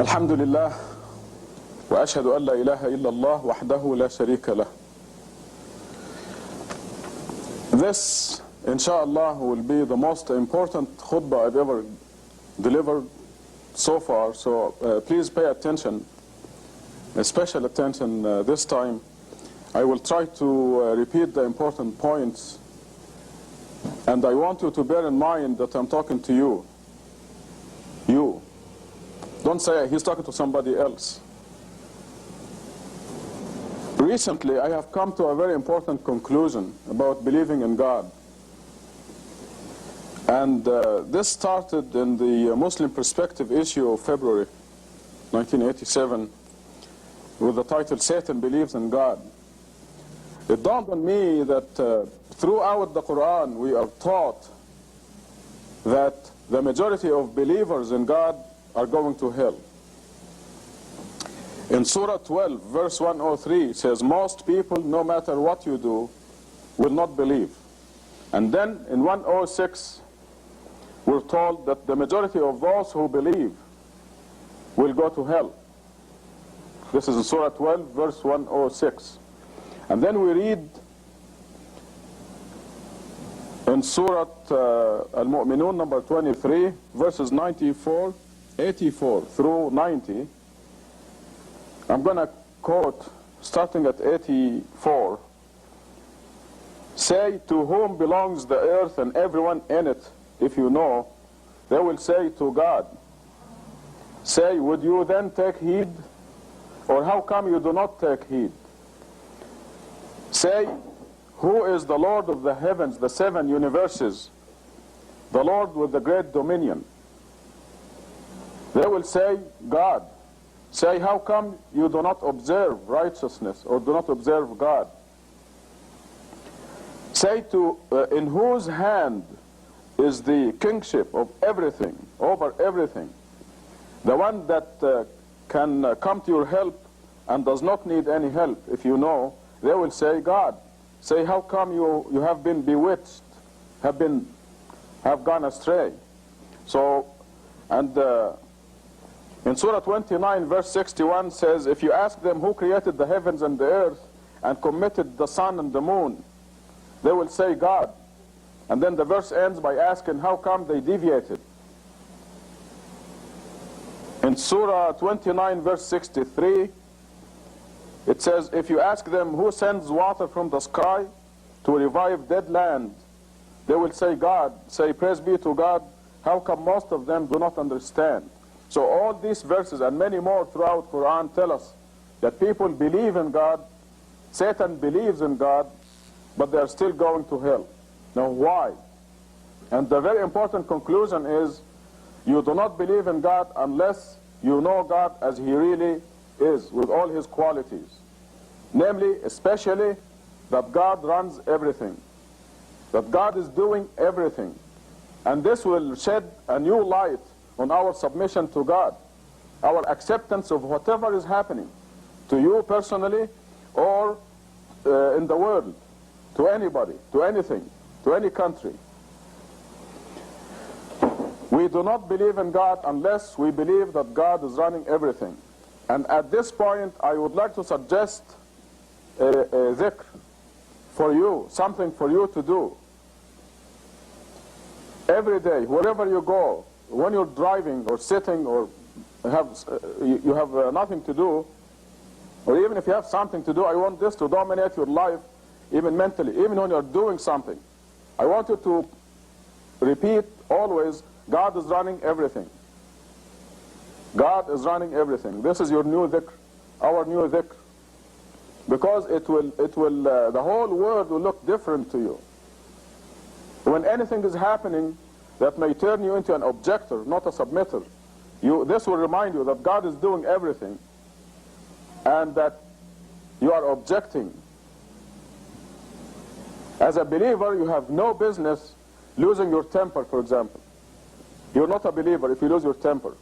الحمد لله وأشهد أن لا إله إلا الله وحده لا شريك له. This, inshallah, will be the most important khutbah I've ever delivered so far, so please pay attention, special attention this time. I will try to repeat the important points, and I want you to bear in mind that I'm talking to you. You. Don't say he's talking to somebody else. Recently, I have come to a very important conclusion about believing in God. And this started in the Muslim Perspective issue of February 1987 with the title, Satan Believes in God. It dawned on me that throughout the Quran we are taught that the majority of believers in God are going to hell. In Surah 12, verse 103, it says, most people, no matter what you do, will not believe. And then in 106, we're told that the majority of those who believe will go to hell. This is in Surah 12, verse 106. And then we read in Surah Al-Mu'minun, number 23, verses 84 through 90. I'm going to quote, starting at 84. Say, to whom belongs the earth and everyone in it, if you know? They will say, to God. Say, would you then take heed? Or how come you do not take heed? Say, who is the Lord of the heavens, the seven universes, the Lord with the great dominion? They will say, God. Say, how come you do not observe righteousness or do not observe God? Say, in whose hand is the kingship of everything, over everything? The one that can come to your help and does not need any help, if you know. They will say, God. Say, how come you have been bewitched, have gone astray? So, and in Surah 29, verse 61 says, if you ask them who created the heavens and the earth and committed the sun and the moon, they will say, God. And then the verse ends by asking, how come they deviated? In Surah 29, verse 63, it says, if you ask them who sends water from the sky to revive dead land, they will say, God. Say, praise be to God. How come most of them do not understand? So all these verses and many more throughout Quran tell us that people believe in God, Satan believes in God, but they are still going to hell. Now why? And the very important conclusion is, you do not believe in God unless you know God as He really is, with all His qualities. Namely, especially, that God runs everything, that God is doing everything. And this will shed a new light on our submission to God, our acceptance of whatever is happening, to you personally or in the world, to anybody, to anything, to any country. We do not believe in God unless we believe that God is running everything. And at this point, I would like to suggest a dhikr for you, something for you to do. Every day, wherever you go, when you're driving or sitting or you have nothing to do, or even if you have something to do, I want this to dominate your life, even mentally, even when you're doing something. I want you to repeat always, God is running everything. God is running everything. This is your new dhikr, our new dhikr. Because it will, the whole world will look different to you. When anything is happening that may turn you into an objector, not a submitter, this will remind you that God is doing everything and that you are objecting. As a believer, you have no business losing your temper, for example. You're not a believer if you lose your temper.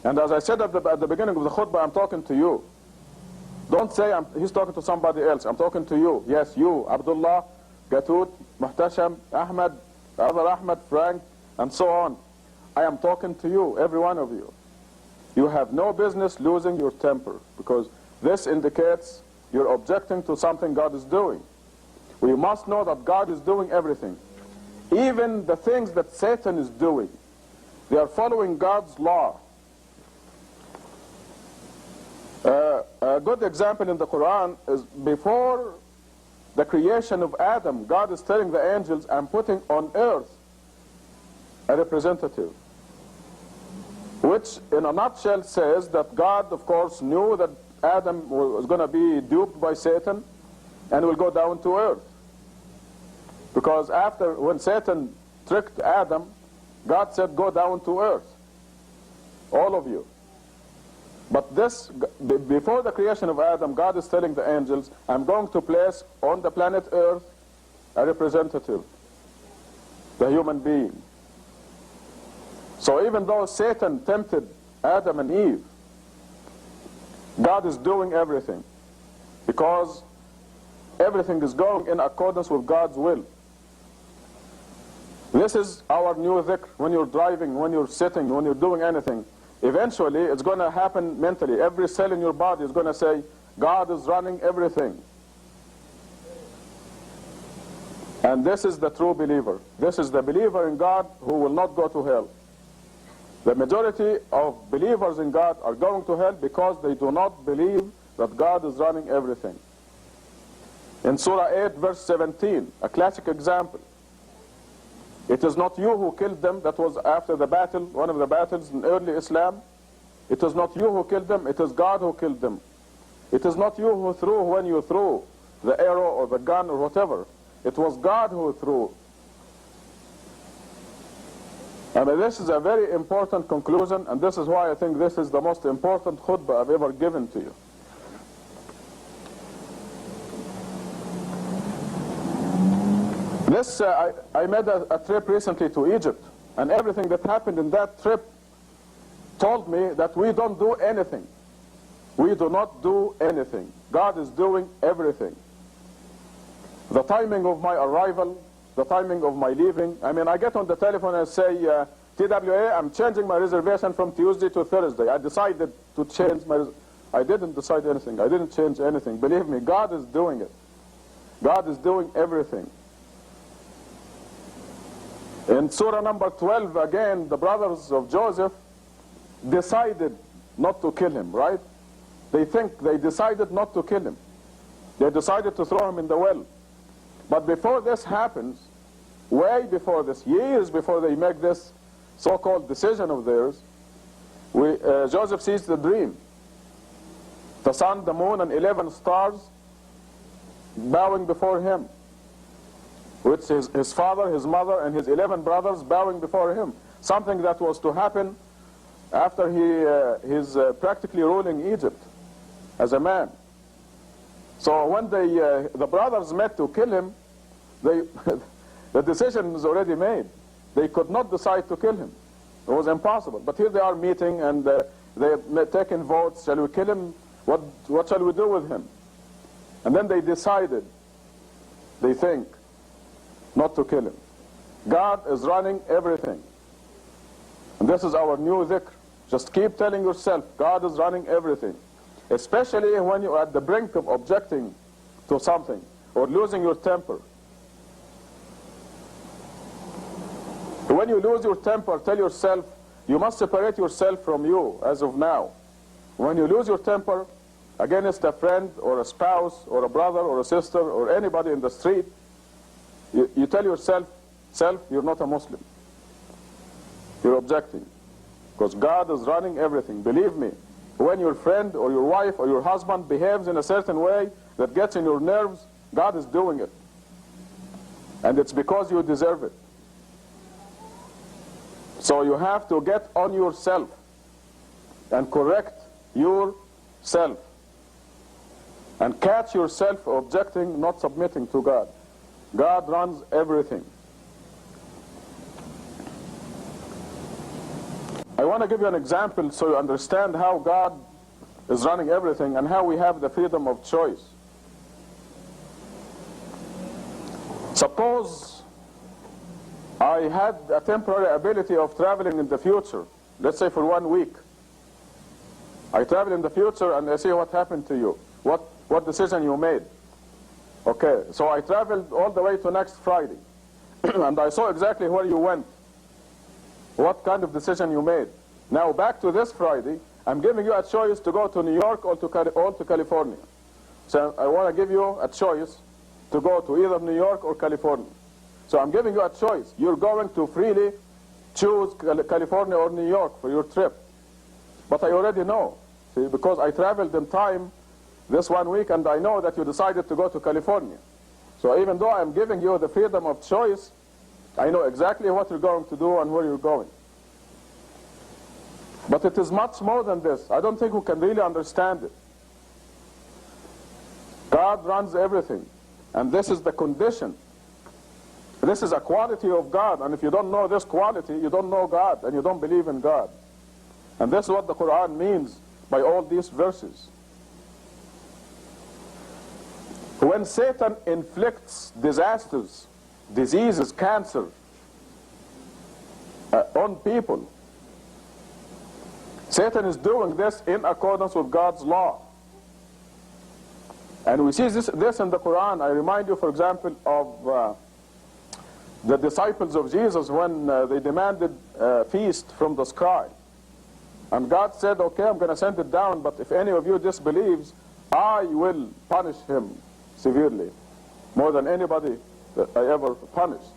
And as I said at the beginning of the khutbah, I'm talking to you. Don't say he's talking to somebody else. I'm talking to you. Yes, you, Abdullah, Gatut, Muhtasham, Ahmed, the other Ahmed, Frank, and so on. I am talking to you, every one of you. You have no business losing your temper, because this indicates you're objecting to something God is doing. We must know that God is doing everything. Even the things that Satan is doing, they are following God's law. A good example in the Quran is before the creation of Adam, God is telling the angels, I'm putting on earth a representative. Which in a nutshell says that God, of course, knew that Adam was going to be duped by Satan and will go down to earth. Because when Satan tricked Adam, God said, go down to earth, all of you. But before the creation of Adam, God is telling the angels, I'm going to place on the planet Earth a representative, the human being. So even though Satan tempted Adam and Eve, God is doing everything, because everything is going in accordance with God's will. This is our new dhikr. When you're driving, when you're sitting, when you're doing anything, eventually it's going to happen mentally. Every cell in your body is going to say, God is running everything. And this is the true believer. This is the believer in God who will not go to hell. The majority of believers in God are going to hell because they do not believe that God is running everything. In Surah 8, verse 17, a classic example. It is not you who killed them. That was after the battle, one of the battles in early Islam. It is not you who killed them, it is God who killed them. It is not you who threw when you threw the arrow or the gun or whatever. It was God who threw. And this is a very important conclusion, and this is why I think this is the most important khutbah I've ever given to you. I made a trip recently to Egypt, and everything that happened in that trip told me that we don't do anything. We do not do anything. God is doing everything. The timing of my arrival, the timing of my leaving. I mean, I get on the telephone and say, TWA, I'm changing my reservation from Tuesday to Thursday. I decided to change I didn't decide anything. I didn't change anything. Believe me, God is doing it. God is doing everything. In Surah number 12, again, the brothers of Joseph decided not to kill him, right? They decided not to kill him. They decided to throw him in the well. But before this happens, way before this, years before they make this so-called decision of theirs, Joseph sees the dream. The sun, the moon, and 11 stars bowing before him. With his father, his mother, and his 11 brothers bowing before him. Something that was to happen after he's practically ruling Egypt as a man. So when the brothers met to kill him, the decision was already made. They could not decide to kill him. It was impossible. But here they are meeting, and they're taking votes. Shall we kill him? What shall we do with him? And then they decided, they think, not to kill him. God is running everything. And this is our new dhikr. Just keep telling yourself, God is running everything. Especially when you're at the brink of objecting to something or losing your temper. When you lose your temper, tell yourself, you must separate yourself from you as of now. When you lose your temper against a friend or a spouse or a brother or a sister or anybody in the street, you tell yourself, you're not a Muslim. You're objecting. Because God is running everything. Believe me, when your friend or your wife or your husband behaves in a certain way that gets in your nerves, God is doing it. And it's because you deserve it. So you have to get on yourself and correct yourself. And catch yourself objecting, not submitting to God. God runs everything. I want to give you an example so you understand how God is running everything and how we have the freedom of choice. Suppose I had a temporary ability of traveling in the future, let's say for 1 week. I travel in the future and I see what happened to you, what decision you made. Okay, so I traveled all the way to next Friday, and I saw exactly where you went, what kind of decision you made. Now back to this Friday, I'm giving you a choice to go to New York or to California. So I want to give you a choice to go to either New York or California. So I'm giving you a choice. You're going to freely choose California or New York for your trip. But I already know, see, because I traveled in time this 1 week, and I know that you decided to go to California. So even though I'm giving you the freedom of choice, I know exactly what you're going to do and where you're going. But it is much more than this. I don't think we can really understand it. God runs everything, and this is the condition. This is a quality of God, and if you don't know this quality, you don't know God, and you don't believe in God. And this is what the Quran means by all these verses. When Satan inflicts disasters, diseases, cancer on people, Satan is doing this in accordance with God's law. And we see this in the Quran. I remind you, for example, of the disciples of Jesus when they demanded a feast from the sky. And God said, okay, I'm going to send it down, but if any of you disbelieves, I will punish him severely, more than anybody that I ever punished.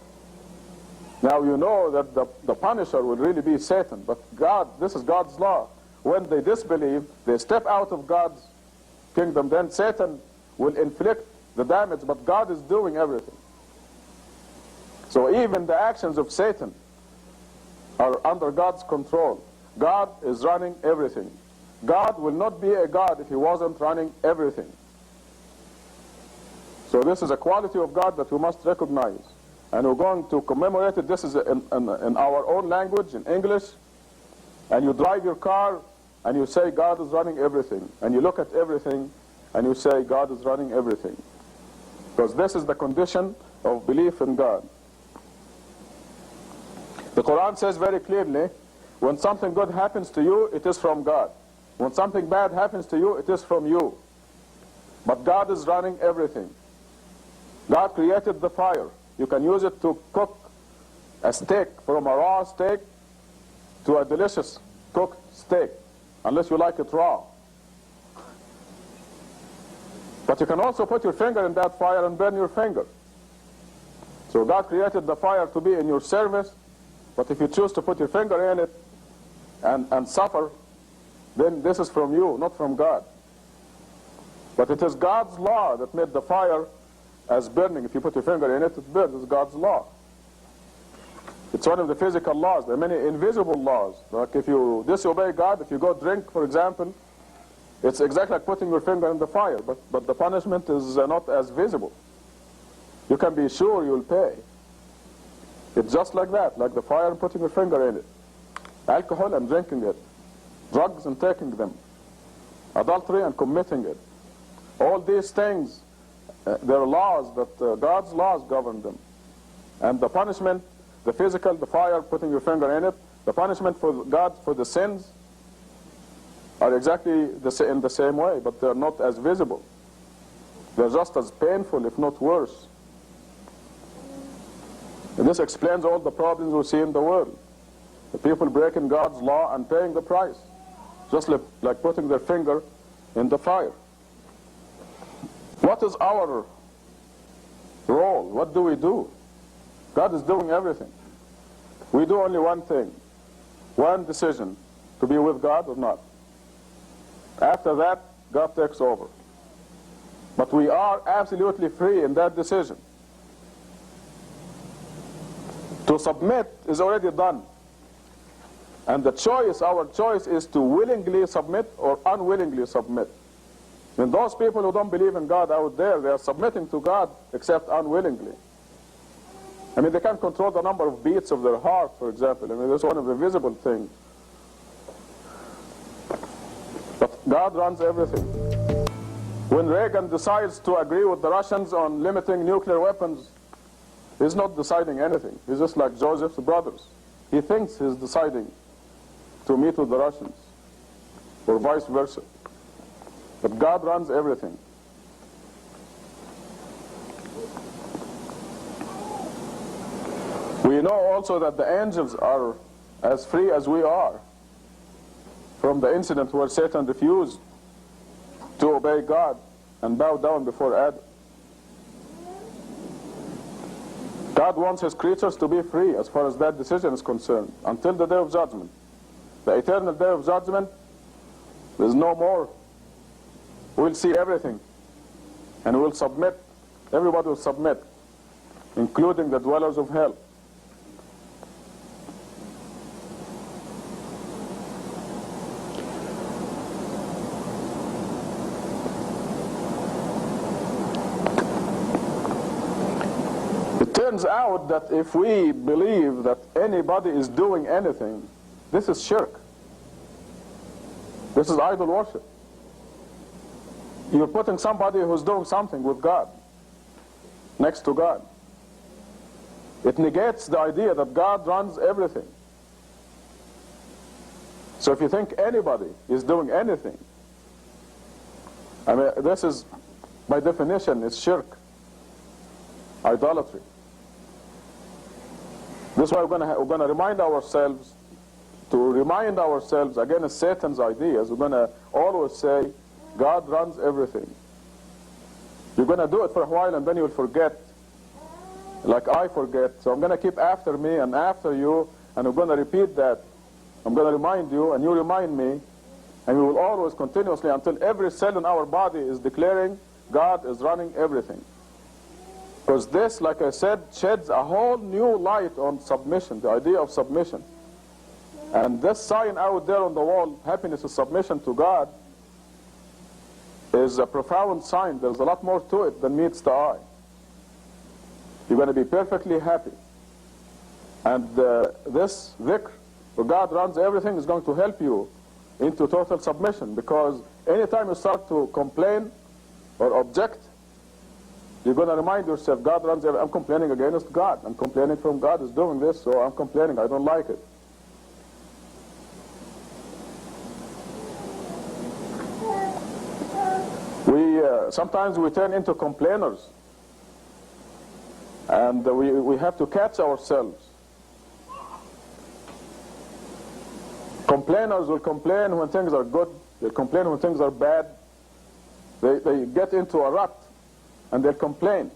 Now you know that the punisher will really be Satan, but God, this is God's law. When they disbelieve, they step out of God's kingdom, then Satan will inflict the damage, but God is doing everything. So even the actions of Satan are under God's control. God is running everything. God will not be a God if he wasn't running everything. So this is a quality of God that we must recognize. And we're going to commemorate it. This is in our own language, in English. And you drive your car and you say God is running everything. And you look at everything and you say God is running everything. Because this is the condition of belief in God. The Quran says very clearly, when something good happens to you, it is from God. When something bad happens to you, it is from you. But God is running everything. God created the fire. You can use it to cook a steak, from a raw steak to a delicious cooked steak, unless you like it raw. But you can also put your finger in that fire and burn your finger. So God created the fire to be in your service, but if you choose to put your finger in it and suffer, then this is from you, not from God. But it is God's law that made the fire as burning. If you put your finger in it, it burns. It's God's law. It's one of the physical laws. There are many invisible laws. Like if you disobey God, if you go drink, for example, it's exactly like putting your finger in the fire, but the punishment is not as visible. You can be sure you'll pay. It's just like that, like the fire and putting your finger in it. Alcohol and drinking it. Drugs and taking them. Adultery and committing it. All these things, there are laws that God's laws govern them. And the punishment, the physical, the fire, putting your finger in it, the punishment for God for the sins are exactly in the same way, but they're not as visible. They're just as painful, if not worse. And this explains all the problems we see in the world. The people breaking God's law and paying the price. Just like putting their finger in the fire. What is our role? What do we do? God is doing everything. We do only one thing. One decision. To be with God or not. After that, God takes over. But we are absolutely free in that decision. To submit is already done. And the choice, our choice, is to willingly submit or unwillingly submit. And those people who don't believe in God out there, they are submitting to God except unwillingly. I mean, they can't control the number of beats of their heart, for example. I mean, that's one of the visible things. But God runs everything. When Reagan decides to agree with the Russians on limiting nuclear weapons, he's not deciding anything. He's just like Joseph's brothers. He thinks he's deciding to meet with the Russians. or vice versa. But God runs everything. We know also that the angels are as free as we are from the incident where Satan refused to obey God and bow down before Adam. God wants his creatures to be free as far as that decision is concerned until the day of judgment. The eternal day of judgment, there's no more. We'll see everything and we'll submit. Everybody will submit, including the dwellers of hell. It turns out that if we believe that anybody is doing anything, this is shirk. This is idol worship. You're putting somebody who's doing something with God next to God. It negates the idea that God runs everything. So if you think anybody is doing anything, I mean, this is, by definition, is shirk, idolatry. This is why we're going to remind ourselves, against Satan's ideas. We're going to always say, God runs everything. You're going to do it for a while and then you'll forget, like I forget. So I'm going to keep after me and after you, and we're going to repeat that. I'm going to remind you and you remind me, and we will always continuously until every cell in our body is declaring God is running everything. Because this, like I said, sheds a whole new light on submission, the idea of submission. And this sign out there on the wall, happiness is submission to God, is a profound sign. There's a lot more to it than meets the eye. You're going to be perfectly happy. And this dhikr, where God runs everything, is going to help you into total submission. Because anytime you start to complain or object, you're going to remind yourself, God runs everything. I'm complaining against God. I'm complaining from God is doing this, so I'm complaining. I don't like it. Sometimes we turn into complainers, and we have to catch ourselves. Complainers will complain when things are good. They'll complain when things are bad. They get into a rut, and they'll complain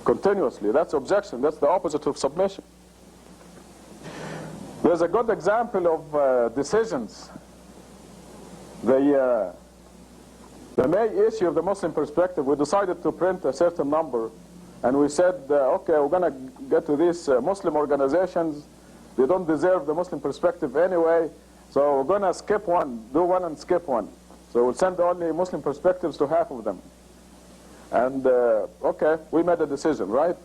continuously. That's objection. That's the opposite of submission. There's a good example of decisions. The main issue of the Muslim perspective, we decided to print a certain number, and we said, okay, we're going to get to these Muslim organizations. They don't deserve the Muslim perspective anyway, so we're going to skip one, do one and skip one. So we'll send only Muslim perspectives to half of them. And okay, we made a decision, right?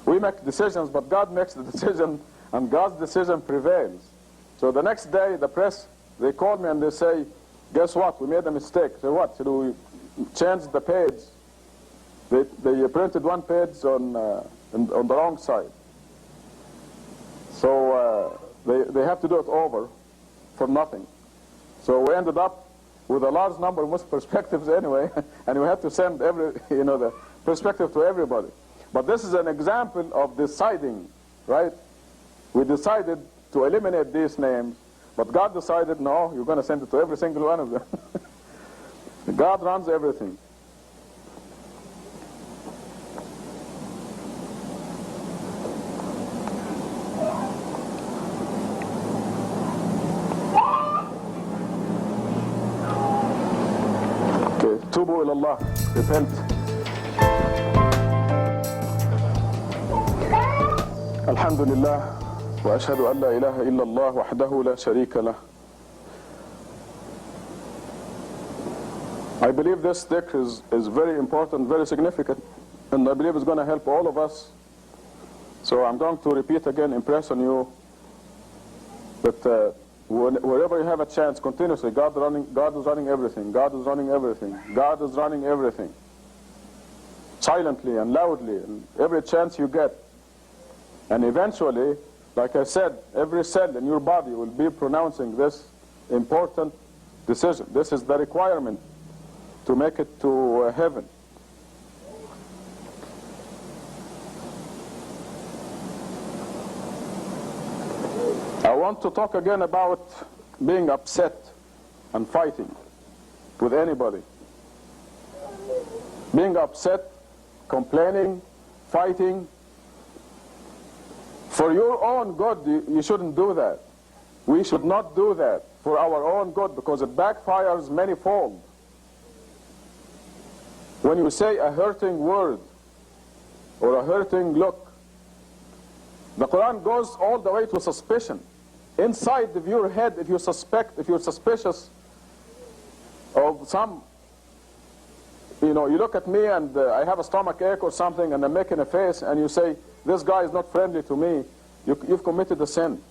We make decisions, but God makes the decision, and God's decision prevails. So the next day, the press, they called me and they say, guess what? We made a mistake. So what? So we changed the page. They printed one page on the wrong side. So they have to do it over for nothing. So we ended up with a large number of Muslim perspectives anyway, and we had to send the perspective to everybody. But this is an example of deciding, right? We decided to eliminate these names. But God decided, no, you're going to send it to every single one of them. God runs everything. Okay, tubu ilallah, repent. Alhamdulillah. وأشهد أن لا إله إلا الله وحده لا شريك له. I believe this dhikr is very important, very significant, and I believe it's going to help all of us. So I'm going to repeat again, impress on you that wherever you have a chance, continuously, God is running everything, God is running everything, God is running everything. Silently and loudly, and every chance you get. And eventually, like I said, every cell in your body will be pronouncing this important decision. This is the requirement to make it to heaven. I want to talk again about being upset and fighting with anybody. Being upset, complaining, fighting. For your own good, you shouldn't do that. We should not do that for our own good, because it backfires manifold. When you say a hurting word or a hurting look, the Quran goes all the way to suspicion. Inside of your head, if you're suspicious of some, you look at me and I have a stomach ache or something and I'm making a face and you say, this guy is not friendly to me, you've committed a sin.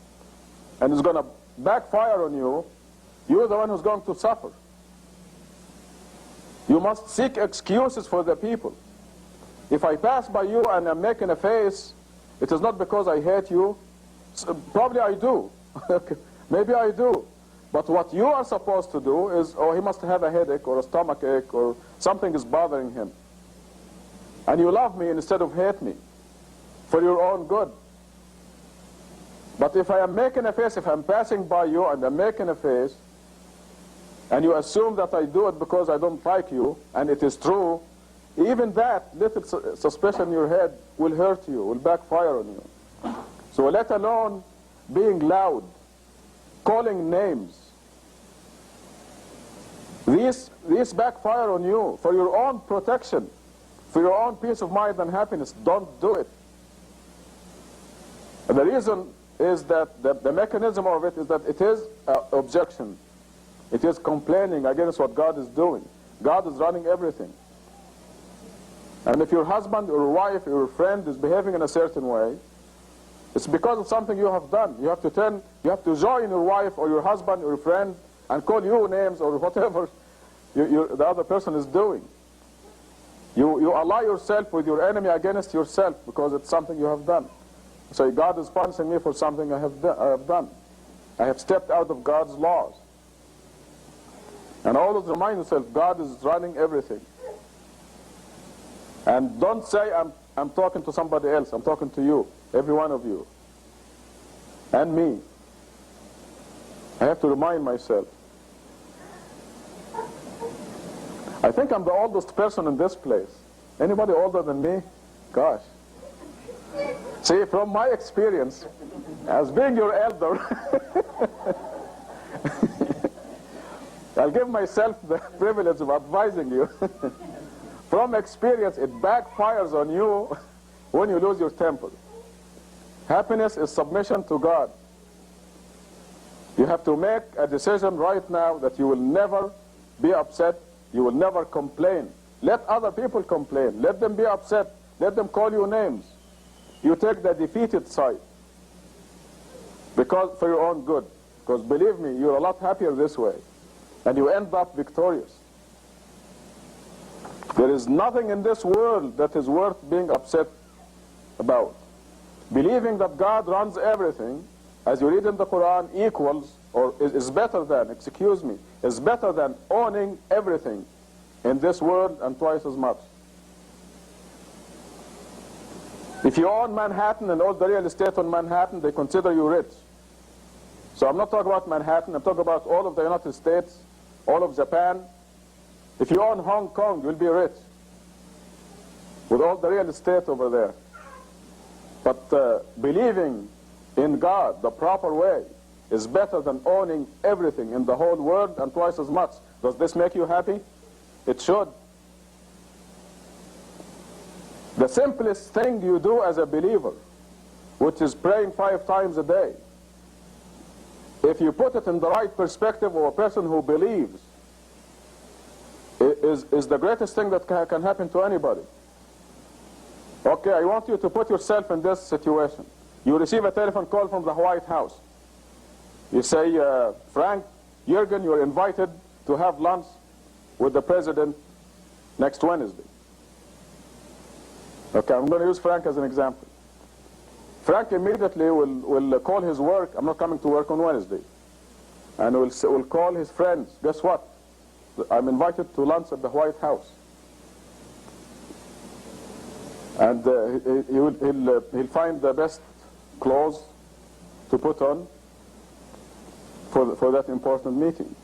And it's going to backfire on you. You're the one who's going to suffer. You must seek excuses for the people. If I pass by you and I'm making a face, it is not because I hate you. Probably I do. Maybe I do. But what you are supposed to do is, oh, he must have a headache or a stomach ache or something is bothering him. And you love me instead of hate me for your own good. But if I am making a face, if I'm passing by you and I'm making a face, and you assume that I do it because I don't like you, and it is true, even that little suspicion in your head will hurt you, will backfire on you. So let alone being loud, calling names. These backfire on you for your own protection, for your own peace of mind and happiness. Don't do it. And the reason is that the mechanism of it is that it is objection. It is complaining against what God is doing. God is running everything. And if your husband or wife or your friend is behaving in a certain way, it's because of something you have done. You have to join your wife or your husband or your friend and call you names or whatever the other person is doing. You ally yourself with your enemy against yourself because it's something you have done. So God is punishing me for something I have done. I have stepped out of God's laws. And always remind yourself, God is running everything. And don't say, I'm talking to somebody else. I'm talking to you, every one of you. And me. I have to remind myself. I think I'm the oldest person in this place. Anybody older than me? Gosh. See, from my experience, as being your elder, I'll give myself the privilege of advising you. From experience, it backfires on you when you lose your temper. Happiness is submission to God. You have to make a decision right now that you will never be upset, you will never complain. Let other people complain. Let them be upset. Let them call you names. You take the defeated side because for your own good. Because believe me, you're a lot happier this way. And you end up victorious. There is nothing in this world that is worth being upset about. Believing that God runs everything, as you read in the Quran, equals, or is better than, is better than owning everything in this world and twice as much. If you own Manhattan and all the real estate on Manhattan, they consider you rich. So I'm not talking about Manhattan, I'm talking about all of the United States, all of Japan. If you own Hong Kong, you'll be rich with all the real estate over there. But believing in God the proper way is better than owning everything in the whole world and twice as much. Does this make you happy? It should. The simplest thing you do as a believer, which is praying 5 times a day, if you put it in the right perspective of a person who believes, is the greatest thing that can happen to anybody. Okay, I want you to put yourself in this situation. You receive a telephone call from the White House. You say, Frank, Jürgen, you're invited to have lunch with the president next Wednesday. Okay, I'm going to use Frank as an example. Frank immediately will call his work. I'm not coming to work on Wednesday. and will call his friends. Guess what? I'm invited to lunch at the White House. And he'll find the best clothes to put on for that important meeting.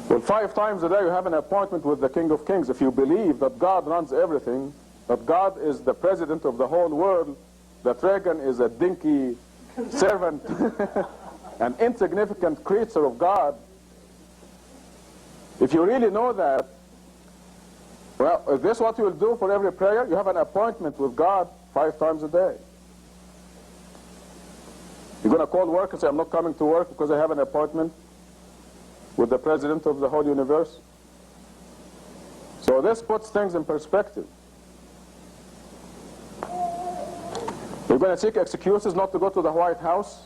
Well, 5 times a day you have an appointment with the King of Kings. If you believe that God runs everything, that God is the president of the whole world, that Reagan is a dinky servant, an insignificant creature of God, if you really know that, well, is this what you will do for every prayer? You have an appointment with God 5 times a day. You're going to call work and say, I'm not coming to work because I have an appointment with the president of the whole universe. So this puts things in perspective. You're going to seek excuses not to go to the White House?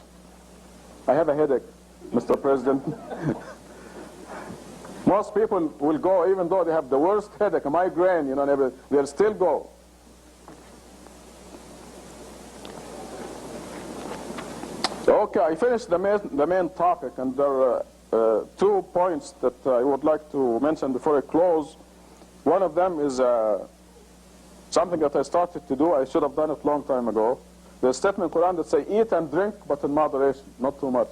I have a headache, Mr. President. Most people will go even though they have the worst headache, a migraine, you know, they'll still go. Okay, I finished the main topic, and there are 2 points that I would like to mention before I close. One of them is something that I started to do. I should have done it a long time ago. There's a statement in the Quran that say, eat and drink, but in moderation, not too much.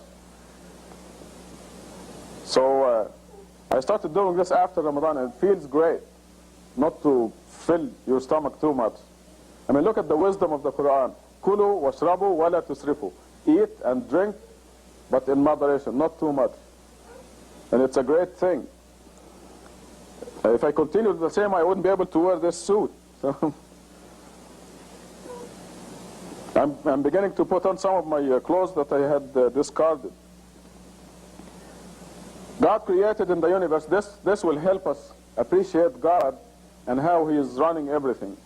So I started doing this after Ramadan, and it feels great not to fill your stomach too much. I mean, look at the wisdom of the Quran. Kulu washrabu wala tusrifu. Eat and drink, but in moderation, not too much. And it's a great thing. If I continued the same, I wouldn't be able to wear this suit. So I'm beginning to put on some of my clothes that I had discarded. God created in the universe. This will help us appreciate God and how He is running everything,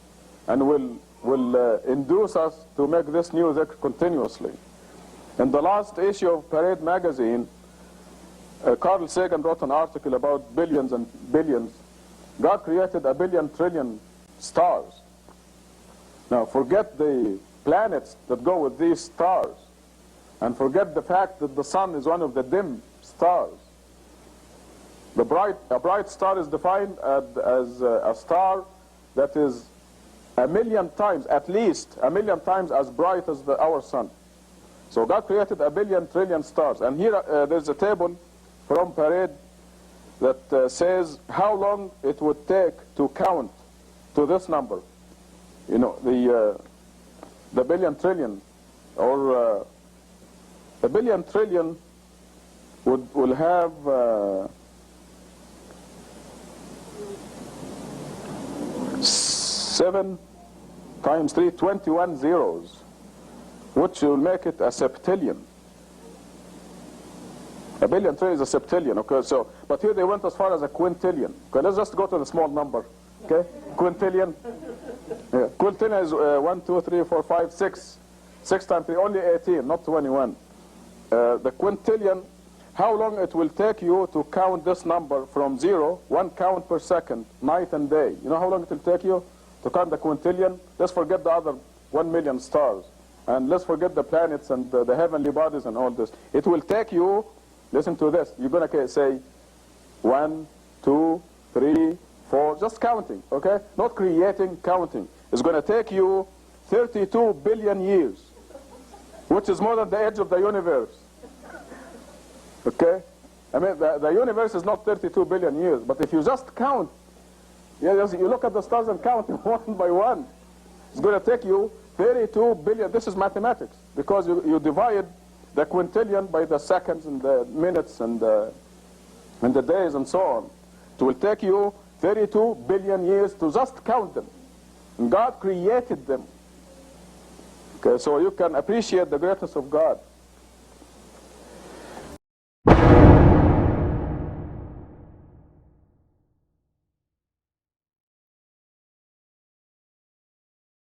and will induce us to make this music continuously. In the last issue of Parade magazine, Carl Sagan wrote an article about billions and billions. God created a billion trillion stars. Now forget the planets that go with these stars, and forget the fact that the sun is one of the dim stars. A bright star is defined as a star that is a million times, at least a million times as bright as our sun. So God created a billion trillion stars. And here there's a table from Parade that says how long it would take to count to this number. You know, the billion trillion, or a billion trillion will have 7 times 3, 21 zeros, which will make it a septillion. A billion trillion is a septillion, okay? So, but here they went as far as a quintillion. Okay, let's just go to the small number, okay? Quintillion. Yeah. Quintillion is 1, 2, 3, 4, 5, 6. 6 times 3, only 18, not 21. The quintillion, how long it will take you to count this number from 0, 1 count per second, night and day. You know how long it will take you to count the quintillion? Let's forget the other 1 million stars. And let's forget the planets and the heavenly bodies and all this. It will take you, listen to this, you're going to say 1, 2, 3, 4, just counting, okay? Not creating, counting. It's going to take you 32 billion years, which is more than the age of the universe. Okay? I mean, the universe is not 32 billion years, but if you just count, you look at the stars and count them one by one, it's going to take you 32 billion. This is mathematics, because you divide the quintillion by the seconds and the minutes and the days and so on. It will take you 32 billion years to just count them. And God created them. Okay, so you can appreciate the greatness of God.